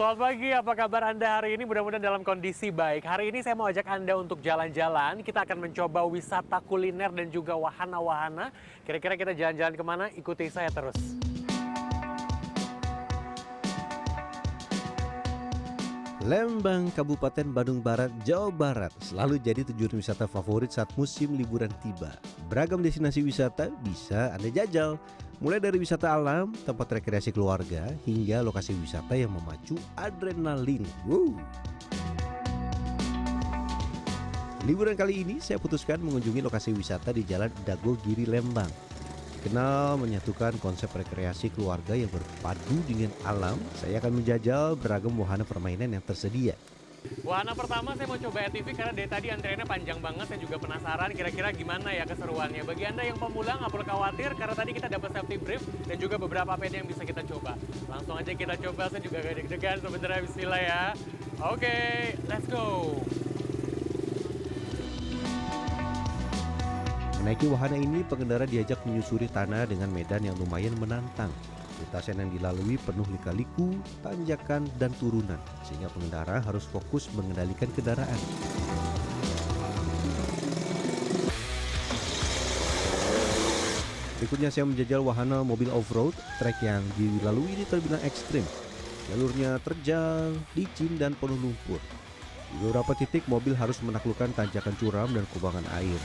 Selamat pagi, apa kabar Anda hari ini? Mudah-mudahan dalam kondisi baik. Hari ini saya mau ajak Anda untuk jalan-jalan. Kita akan mencoba wisata kuliner dan juga wahana-wahana. Kira-kira kita jalan-jalan kemana? Ikuti saya terus. Lembang, Kabupaten Bandung Barat, Jawa Barat selalu jadi tujuan wisata favorit saat musim liburan tiba. Beragam destinasi wisata bisa Anda jajal, mulai dari wisata alam, tempat rekreasi keluarga, hingga lokasi wisata yang memacu adrenalin. Wow. Liburan kali ini saya putuskan mengunjungi lokasi wisata di Jalan Dago Giri Lembang. Kenal menyatukan konsep rekreasi keluarga yang berpadu dengan alam, saya akan menjajal beragam wahana permainan yang tersedia. Wahana pertama saya mau coba ATV karena dari tadi antreannya panjang banget. Saya juga penasaran kira-kira gimana ya keseruannya. Bagi Anda yang pemula nggak perlu khawatir karena tadi kita dapat safety brief dan juga beberapa APD yang bisa kita coba. Langsung aja kita coba, saya juga gak deg-degan sebenarnya. Bismillah ya. Oke, let's go. Menaiki wahana ini, pengendara diajak menyusuri tanah dengan medan yang lumayan menantang. Lintasan yang dilalui penuh lika-liku, tanjakan, dan turunan, sehingga pengendara harus fokus mengendalikan kendaraan. Berikutnya saya menjajal wahana mobil off-road. Trek yang dilalui ini terbilang ekstrim. Jalurnya terjal, licin, dan penuh lumpur. Di beberapa titik mobil harus menaklukkan tanjakan curam dan kubangan air.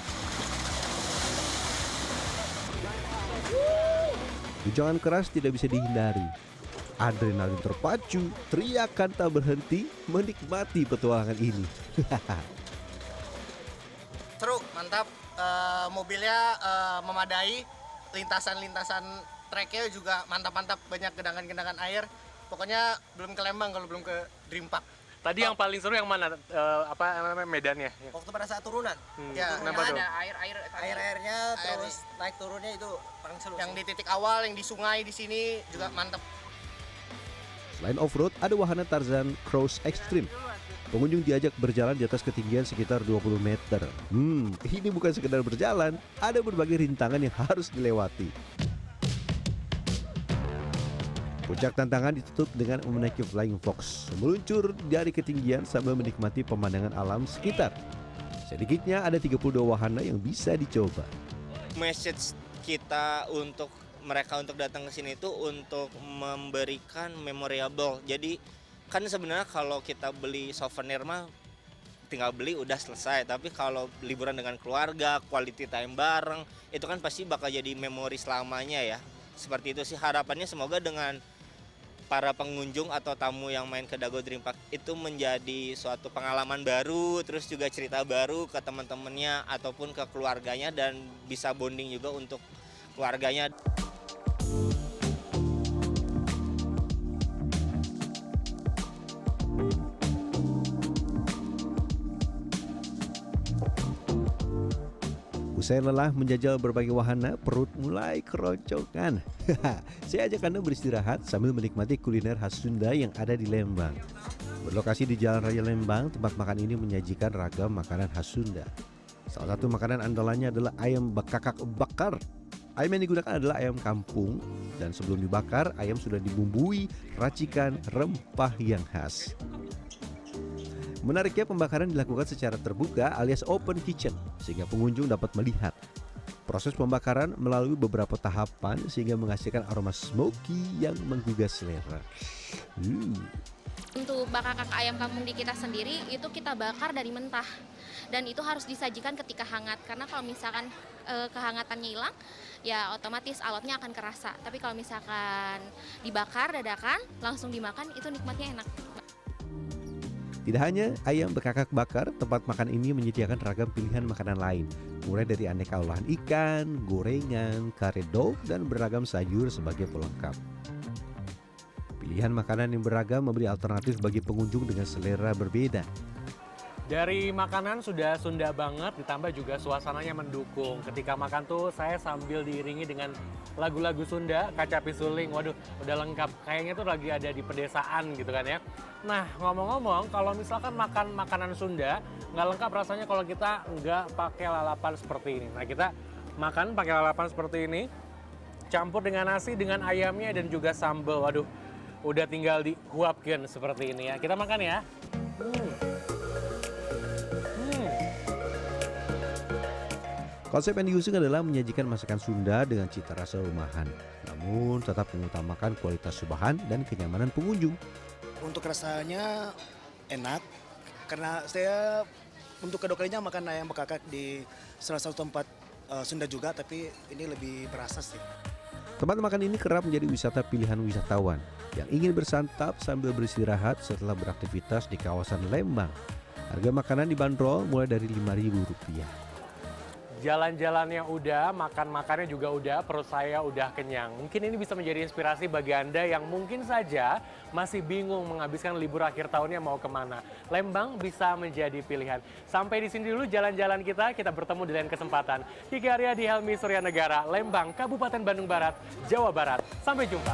Guncangan keras tidak bisa dihindari. Adrenalin terpacu, teriakan tak berhenti, menikmati petualangan ini. Seru, mantap. Mobilnya memadai, lintasan-lintasan treknya juga mantap-mantap, banyak genangan-genangan air. Pokoknya belum ke Lembang kalau belum ke Dream Park. Tadi yang paling seru yang mana? Apa namanya medannya? Waktu pada saat turunan, Ya, kenapa tuh? Ada air-airnya terus naik turunnya itu paling seru. Yang di titik awal, yang di sungai di sini juga mantap. Selain off-road, ada wahana Tarzan Cross Extreme. Pengunjung diajak berjalan di atas ketinggian sekitar 20 meter. Ini bukan sekedar berjalan, ada berbagai rintangan yang harus dilewati. Puncak tantangan ditutup dengan menaiki Flying Fox, meluncur dari ketinggian sambil menikmati pemandangan alam sekitar. Sedikitnya ada 32 wahana yang bisa dicoba. Message kita untuk mereka untuk datang ke sini itu untuk memberikan memorable. Jadi kan sebenarnya kalau kita beli souvenir mah tinggal beli udah selesai. Tapi kalau liburan dengan keluarga, quality time bareng, itu kan pasti bakal jadi memori selamanya ya. Seperti itu sih harapannya, semoga dengan para pengunjung atau tamu yang main ke Dago Dream Park itu menjadi suatu pengalaman baru, terus juga cerita baru ke teman-temannya ataupun ke keluarganya, dan bisa bonding juga untuk keluarganya. Usai lelah menjajal berbagai wahana, perut mulai keroncongan. Saya ajak Anda beristirahat sambil menikmati kuliner khas Sunda yang ada di Lembang. Berlokasi di Jalan Raya Lembang, tempat makan ini menyajikan ragam makanan khas Sunda. Salah satu makanan andalannya adalah ayam bekakak bakar. Ayam yang digunakan adalah ayam kampung, dan sebelum dibakar, ayam sudah dibumbui racikan rempah yang khas. Menariknya, pembakaran dilakukan secara terbuka alias open kitchen, sehingga pengunjung dapat melihat. Proses pembakaran melalui beberapa tahapan sehingga menghasilkan aroma smoky yang menggugah selera. Untuk bakakak ayam kampung di kita sendiri itu kita bakar dari mentah, dan itu harus disajikan ketika hangat, karena kalau misalkan kehangatannya hilang ya otomatis alotnya akan kerasa. Tapi kalau misalkan dibakar dadakan langsung dimakan, itu nikmatnya enak. Tidak hanya ayam bekakak bakar, tempat makan ini menyediakan ragam pilihan makanan lain, mulai dari aneka olahan ikan, gorengan, karedok, dan beragam sayur sebagai pelengkap. Pilihan makanan yang beragam memberi alternatif bagi pengunjung dengan selera berbeda. Dari makanan sudah Sunda banget, ditambah juga suasananya mendukung. Ketika makan tuh saya sambil diiringi dengan lagu-lagu Sunda, Kacapi Suling. Waduh, udah lengkap. Kayaknya tuh lagi ada di pedesaan gitu kan ya. Nah, ngomong-ngomong, kalau misalkan makan makanan Sunda, nggak lengkap rasanya kalau kita nggak pakai lalapan seperti ini. Nah, kita makan pakai lalapan seperti ini, campur dengan nasi, dengan ayamnya, dan juga sambal. Waduh, udah tinggal dihuapkan seperti ini ya. Kita makan ya. Konsep yang diusung adalah menyajikan masakan Sunda dengan cita rasa rumahan, namun tetap mengutamakan kualitas bahan dan kenyamanan pengunjung. Untuk rasanya enak, karena saya untuk kedua kalinya makan ayam bekakak di salah satu tempat Sunda juga, tapi ini lebih berasa sih. Tempat makan ini kerap menjadi wisata pilihan wisatawan yang ingin bersantap sambil beristirahat setelah beraktivitas di kawasan Lembang. Harga makanan dibanderol mulai dari Rp5.000. Jalan-jalannya udah, makan-makannya juga udah, perut saya udah kenyang. Mungkin ini bisa menjadi inspirasi bagi Anda yang mungkin saja masih bingung menghabiskan libur akhir tahunnya mau kemana. Lembang bisa menjadi pilihan. Sampai di sini dulu jalan-jalan kita bertemu di lain kesempatan. Kiki Arya di Helmi Suryanegara, Lembang, Kabupaten Bandung Barat, Jawa Barat. Sampai jumpa.